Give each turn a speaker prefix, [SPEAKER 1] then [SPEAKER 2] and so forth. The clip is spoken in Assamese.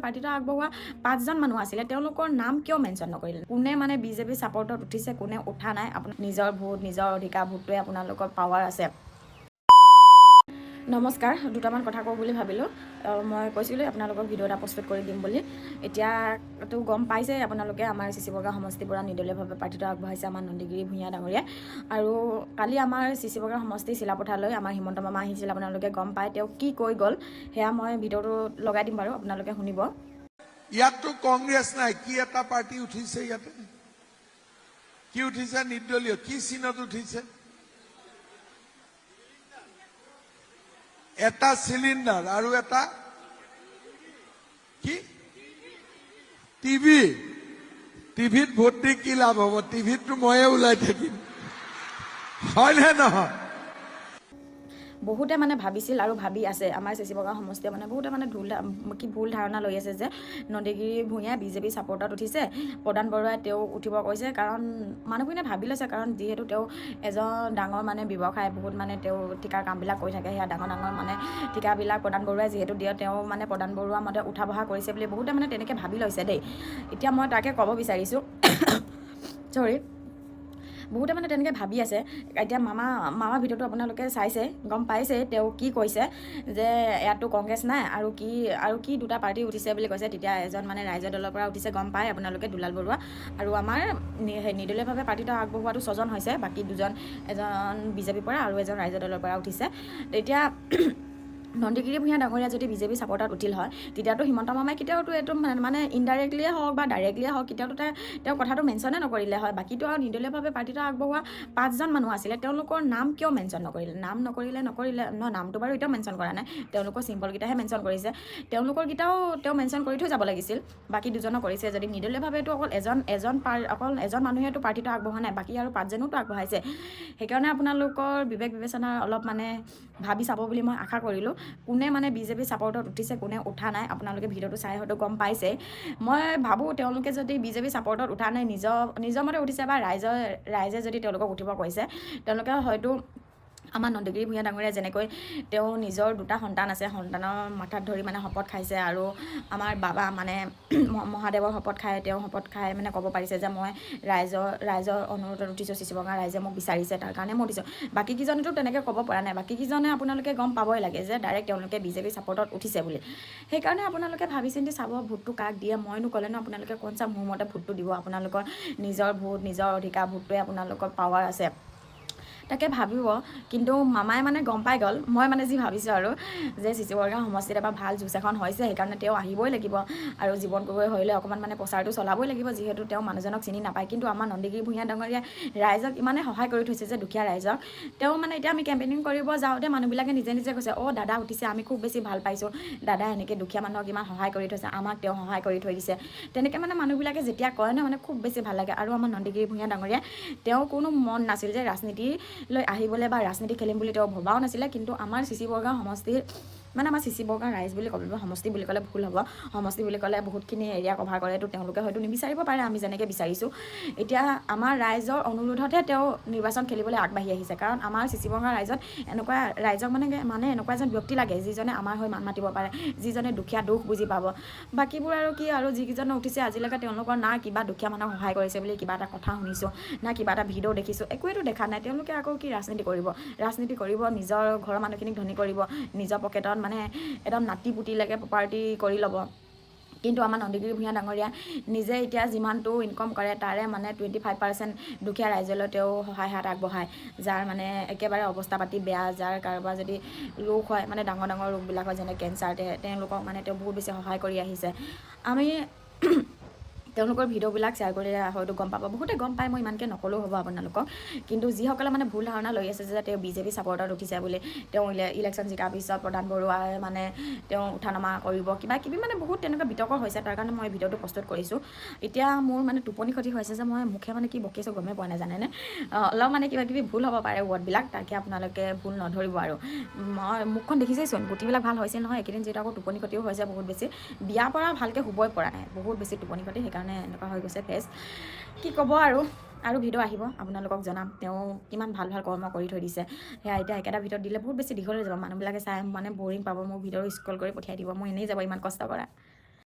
[SPEAKER 1] পাৰ্টিটো আগবঢ়োৱা 5জন মানুহ আছিলে, তেওঁলোকৰ নাম কিয় মেনশ্যন নকৰিলে? কোনে মানে বিজেপি ছাপৰ্টত উঠিছে, কোনে উঠা নাই, আপোনাৰ নিজৰ ভোট, নিজৰ অধিকাৰ, ভোটটোৱে আপোনালোকৰ পাৱাৰ আছে। নমস্কাৰ, দুটামান কথা কওঁ বুলি ভাবিলোঁ। মই কৈছিলোঁ আপোনালোকক ভিডিঅ' এটা প্ৰস্তুত কৰি দিম বুলি। এতিয়াতো গম পাইছে আপোনালোকে, আমাৰ চিচিবগা সমষ্টিৰ পৰা নিৰ্দলীয়ভাৱে প্ৰাৰ্থিত্ব আগবঢ়াইছে আমাৰ নন্দীগিৰি ভূঞা ডাঙৰীয়াই। আৰু কালি আমাৰ চিচিবগা সমষ্টি চিলাপথাৰলৈ আমাৰ হিমন্ত মামা আহিছিল, আপোনালোকে গম পায়। তেওঁ কি কৈ গ'ল সেয়া মই ভিডিঅ'টো লগাই দিম বাৰু, আপোনালোকে শুনিব।
[SPEAKER 2] ইয়াততো কংগ্ৰেছ নাই, কি এটা পাৰ্টি উঠিছে ইয়াতে? কি উঠিছে? নিৰ্দলীয়। কি চিনত উঠিছে? এটা চিলিণ্ডাৰ আৰু এটা কি টিভিত ভোট দি কি লাভ হ'ব? টিভিততো ময়ে ওলাই থাকিম, হয়নে নহয়?
[SPEAKER 1] বহুতে মানে ভাবিছিল আৰু ভাবি আছে, আমাৰ চিচিবগা সমষ্টিয়ে মানে বহুতে মানে ভুল ধাৰণা লৈ আছে যে নন্দীগিৰি ভূঞা বিজেপি ছাপৰ্টত উঠিছে, প্ৰদান বৰুৱাই তেওঁ উঠিব কৈছে। কাৰণ মানুহখিনিয়ে ভাবি লৈছে, কাৰণ যিহেতু তেওঁ এজন ডাঙৰ মানে ব্যৱসায়, বহুত মানে তেওঁ ঠিকাৰ কামবিলাক কৰি থাকে, সেয়া ডাঙৰ মানে ঠিকাবিলাক প্ৰদান বৰুৱাই যিহেতু দিয়ে, তেওঁ মানে প্ৰদান বৰুৱা মতে উঠা বহা কৰিছে বুলি বহুতে মানে তেনেকৈ ভাবি লৈছে দেই। এতিয়া মই তাকে ক'ব বিচাৰিছোঁ বহুতে মানে তেনেকৈ ভাবি আছে। এতিয়া মামা ভিডিঅ'টো আপোনালোকে চাইছে, গম পাইছে তেওঁ কি কৈছে যে ইয়াততো কংগ্ৰেছ নাই, আৰু কি দুটা পাৰ্টি উঠিছে বুলি কৈছে। তেতিয়া এজন মানে ৰাইজৰ দলৰ পৰা উঠিছে, গম পায় আপোনালোকে, দুলাল বৰুৱা। আৰু আমাৰ নিৰ্দলীয়ভাৱে পাৰ্টিটো আগবঢ়োৱাটো 6জন হৈছে, বাকী 2জন, এজন বিজেপিৰ পৰা আৰু এজন ৰাইজৰ দলৰ পৰা উঠিছে। তেতিয়া নন্দীগিৰি ভূঞা ডাঙৰীয়া যদি বিজেপি ছাপৰ্টত উঠিল হয়, তেতিয়াতো হিমন্ত মামাই কেতিয়াওতো এইটো মানে ইনডাইৰেক্টলিয়ে হওক বা ডাইৰেক্টলিয়ে হওক, কেতিয়াওতো তেওঁ কথাটো মেনশ্যনে নকৰিলে হয়। বাকীতো আৰু নিৰ্দলীয়ভাৱে পাৰ্টিটো আগবঢ়োৱা 5জন মানুহ আছিলে, তেওঁলোকৰ নাম কিয় মেনশ্যন নকৰিলে? নাম নকৰিলে নামটো বাৰু এতিয়াও মেনশ্যন কৰা নাই, তেওঁলোকৰ চিম্পলকেইটাহে মেনশ্যন কৰিছে। তেওঁলোকৰকেইটাও তেওঁ মেনশ্যন কৰি থৈ যাব লাগিছিল। বাকী 2জনো কৰিছে যদি। নিৰ্দলীয়ভাৱেতো অকল এজন মানুহেতো পাৰ্টিটো আগবঢ়োৱা নাই, বাকী আৰু 5জনেওতো আগবঢ়াইছে। সেইকাৰণে আপোনালোকৰ বিবেক বিবেচনা অলপ মানে ভাবি চাব বুলি মই আশা কৰিলোঁ। কোনে মানে বিজেপি ছাপৰ্টত উঠিছে, কোনে উঠা নাই, আপোনালোকে ভিডিঅ'টো চাই হয়তো গম পাইছে। মই ভাবোঁ তেওঁলোকে যদি বিজেপি ছাপৰ্টত উঠা নাই, নিজৰ মতে উঠিছে, বা ৰাইজে যদি তেওঁলোকক উঠিব কৈছে, তেওঁলোকে হয়তো আমাৰ নন্দীগিৰি ভূঞা ডাঙৰীয়া যেনেকৈ তেওঁ নিজৰ 2টা সন্তান আছে, সন্তানৰ মাথাত ধৰি মানে শপত খাইছে, আৰু আমাৰ বাবা মানে মহাদেৱৰ শপত খাই মানে ক'ব পাৰিছে যে মই ৰাইজৰ অনুৰোধত উঠিছোঁ, চিচিবগা ৰাইজে মোক বিচাৰিছে, তাৰ কাৰণে মই উঠিছোঁ। বাকীকেইজনেতো তেনেকৈ ক'ব পৰা নাই। বাকীকেইজনে আপোনালোকে গম পাবই লাগে যে ডাইৰেক্ট তেওঁলোকে বিজেপি ছাপৰ্টত উঠিছে বুলি। সেইকাৰণে আপোনালোকে ভাবি চিন্তি চাব, ভোটটো কাক দিয়ে। মইনো ক'লেনো আপোনালোকে কোন চা মোৰ মতে ভোটটো দিব। আপোনালোকৰ নিজৰ ভোট, নিজৰ অধিকাৰ, ভোটটোৱে আপোনালোকৰ পাৱাৰ আছে, তাকে ভাবিব। কিন্তু মামাই মানে গম পাই গ'ল, মই মানে যি ভাবিছোঁ আৰু, যে চিচিবগা সমষ্টিত এবাৰ ভাল যুঁজ এখন হৈছে, সেইকাৰণে তেওঁ আহিবই লাগিব। আৰু জীৱন গগৈ হ'লে অকণমান মানে প্ৰচাৰটো চলাবই লাগিব, যিহেতু তেওঁ মানুহজনক চিনি নাপায়। কিন্তু আমাৰ নন্দীগিৰি ভূঞা ডাঙৰীয়া ৰাইজক ইমানে সহায় কৰি থৈছে যে, দুখীয়া ৰাইজক। তেওঁ মানে এতিয়া আমি কেম্পেইনিং কৰিব যাওঁতে মানুহবিলাকে নিজে কৈছে, অ' দাদা উঠিছে, আমি খুব বেছি ভাল পাইছোঁ, দাদা এনেকৈ দুখীয়া মানুহক ইমান সহায় কৰি থৈছে, আমাক তেওঁ সহায় কৰি থৈ দিছে। তেনেকৈ মানে মানুহবিলাকে যেতিয়া কয় ন, মানে খুব বেছি ভাল লাগে। আৰু আমাৰ নন্দীগিৰি ভূঞা ডাঙৰীয়া, তেওঁ কোনো মন নাছিল যে ৰাজনীতিলৈ আহিবলৈ বা ৰাজনীতি খেলিম বুলি তেওঁ ভবাও নাছিলে। কিন্তু আমাৰ চিচিবগা সমষ্টিৰ মানে আমাৰ চিচিবগা ৰাইজ বুলি ক'ব লাগিব, সমষ্টি বুলি ক'লে ভুল হ'ব। সমষ্টি বুলি ক'লে বহুতখিনি এৰিয়া কভাৰ কৰে, তো তেওঁলোকে হয়তো নিবিচাৰিব পাৰে, আমি যেনেকৈ বিচাৰিছোঁ। এতিয়া আমাৰ ৰাইজৰ অনুৰোধতহে তেওঁ নিৰ্বাচন খেলিবলৈ আগবাঢ়ি আহিছে। কাৰণ আমাৰ চিচিবগা ৰাইজক মানে এনেকুৱা এজন ব্যক্তি লাগে, যিজনে আমাৰ হৈ মান মাতিব পাৰে, যিজনে দুখীয়া দুখ বুজি পাব। বাকীবোৰ আৰু কি, আৰু যিকেইজনে উঠিছে আজিলৈকে তেওঁলোকৰ না কিবা দুখীয়া মানুহক সহায় কৰিছে বুলি কিবা এটা কথা শুনিছোঁ, না কিবা এটা ভিডিঅ' দেখিছোঁ, একোৱেতো দেখা নাই। তেওঁলোকে আকৌ কি ৰাজনীতি কৰিব, নিজৰ ঘৰৰ মানুহখিনিক ধনী কৰিব, নিজৰ পকেটত মানে একদম নাতি পুতিলৈকে প্ৰপাৰ্টি কৰি ল'ব। কিন্তু আমাৰ নন্দীগিৰি ভূঞা ডাঙৰীয়া নিজে এতিয়া যিমানটো ইনকম কৰে, তাৰে মানে 25% দুখীয়া ৰাইজলৈ তেওঁ সহায় হাত আগবঢ়ায়। যাৰ মানে একেবাৰে অৱস্থা পাতি বেয়া, যাৰ কাৰোবাৰ যদি ৰোগ হয়, মানে ডাঙৰ ৰোগবিলাক হয়, যেনে কেঞ্চাৰ, তেওঁলোকক মানে তেওঁ বহুত বেছি সহায় কৰি আহিছে। আমি তেওঁলোকৰ ভিডিঅ'বিলাক শ্বেয়াৰ কৰিলে হয়তো গম পাব, বহুতে গম পায়, মই ইমানকৈ নক'লেও হ'ব আপোনালোকক। কিন্তু যিসকলে মানে ভুল ধাৰণা লৈ আছে যে তেওঁ বিজেপি ছাপৰ্টত উঠিছে বুলি, তেওঁ ইলেকশ্যন জিকাৰ পিছত প্ৰধান বৰুৱাই মানে তেওঁ উঠা নমা কৰিব, কিবা কিবি মানে বহুত তেনেকুৱা বিতৰ্ক হৈছে। তাৰ কাৰণে মই ভিডিঅ'টো প্ৰস্তুত কৰিছোঁ। এতিয়া মোৰ মানে টোপনি ক্ষতি হৈছে যে মই মুখে মানে কি বকিছোঁ গমেই পোৱা নাই, জানেনে? অলপ মানে কিবা কিবি ভুল হ'ব পাৰে ৱৰ্ডবিলাক, তাকে আপোনালোকে ভুল নধৰিব। আৰু মই মুখখন দেখিছেইচোন, গুটিবিলাক ভাল হৈছে নহয়। এইকেইদিন যিহেতু আকৌ টোপনি ক্ষতিও হৈছে বহুত বেছি, বিয়াৰ পৰা ভালকৈ শুবই পৰা নাই, বহুত বেছি টোপনি ক্ষতি, সেইকাৰণে এনেকুৱা হৈ গৈছে ফেচ। কি ক'ব আৰু ভিডিঅ' আহিব, আপোনালোকক জনাম তেওঁ কিমান ভাল কৰ্ম কৰি থৈ দিছে। সেয়া এতিয়া একেটা ভিডিঅ'ত দিলে বহুত বেছি দীঘল হৈ যাব, মানুহবিলাকে চাই মানে বৰিং পাব, মোৰ ভিডিঅ' স্ক্ৰল কৰি পঠিয়াই দিব, মোৰ এনেই যাব ইমান কষ্ট কৰা।